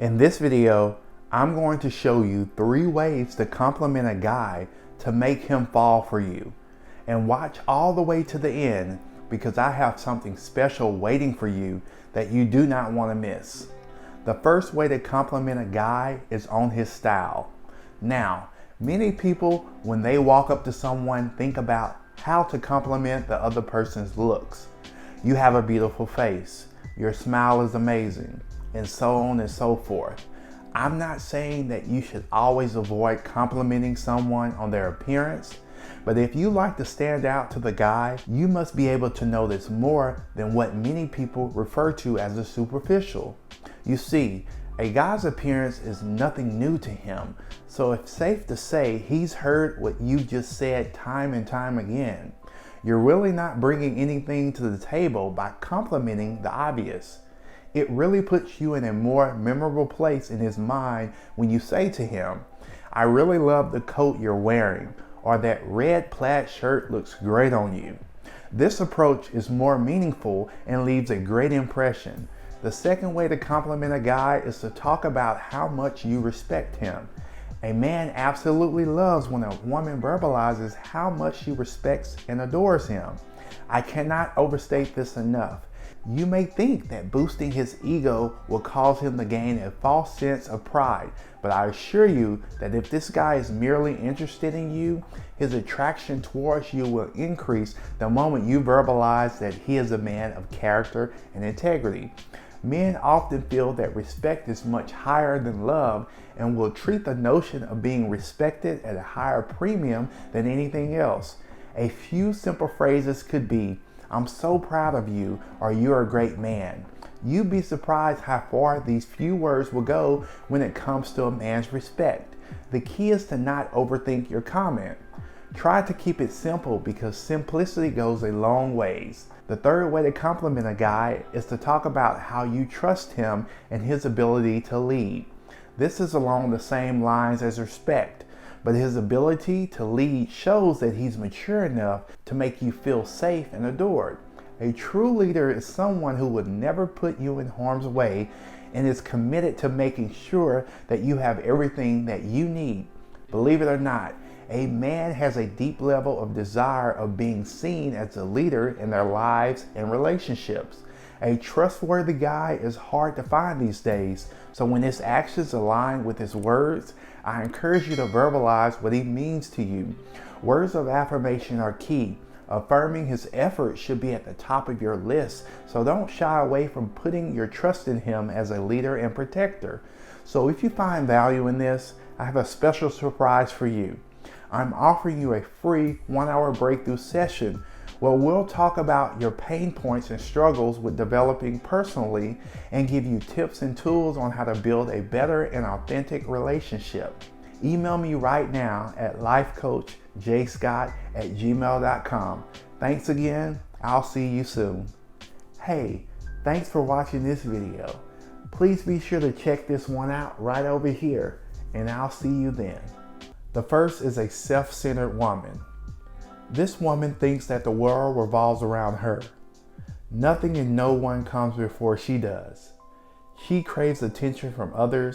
In this video, I'm going to show you 3 ways to compliment a guy to make him fall for you. And watch all the way to the end because I have something special waiting for you that you do not want to miss. The first way to compliment a guy is on his style. Now, many people, when they walk up to someone, think about how to compliment the other person's looks. You have a beautiful face, your smile is amazing, and so on and so forth. I'm not saying that you should always avoid complimenting someone on their appearance, but if you like to stand out to the guy, you must be able to notice more than what many people refer to as a superficial. You see, a guy's appearance is nothing new to him, so it's safe to say he's heard what you just said time and time again. You're really not bringing anything to the table by complimenting the obvious. It really puts you in a more memorable place in his mind when you say to him, "I really love the coat you're wearing," or "that red plaid shirt looks great on you." This approach is more meaningful and leaves a great impression. The second way to compliment a guy is to talk about how much you respect him. A man absolutely loves when a woman verbalizes how much she respects and adores him. I cannot overstate this enough. You may think that boosting his ego will cause him to gain a false sense of pride, but I assure you that if this guy is merely interested in you, his attraction towards you will increase the moment you verbalize that he is a man of character and integrity. Men often feel that respect is much higher than love and will treat the notion of being respected at a higher premium than anything else. A few simple phrases could be, "I'm so proud of you," or "You're a great man." You'd be surprised how far these few words will go when it comes to a man's respect. The key is to not overthink your comment. Try to keep it simple because simplicity goes a long ways. The third way to compliment a guy is to talk about how you trust him and his ability to lead. This is along the same lines as respect, but his ability to lead shows that he's mature enough to make you feel safe and adored. A true leader is someone who would never put you in harm's way and is committed to making sure that you have everything that you need. Believe it or not, a man has a deep level of desire of being seen as a leader in their lives and relationships. A trustworthy guy is hard to find these days, so when his actions align with his words, I encourage you to verbalize what he means to you. Words of affirmation are key. Affirming his efforts should be at the top of your list, so don't shy away from putting your trust in him as a leader and protector. So if you find value in this, I have a special surprise for you. I'm offering you a free 1-hour breakthrough session where we'll talk about your pain points and struggles with developing personally and give you tips and tools on how to build a better and authentic relationship. Email me right now at lifecoachjscott@gmail.com. Thanks again. I'll see you soon. Hey, thanks for watching this video. Please be sure to check this one out right over here, and I'll see you then. The first is a self-centered woman. This woman thinks that the world revolves around her. Nothing and no one comes before she does. She craves attention from others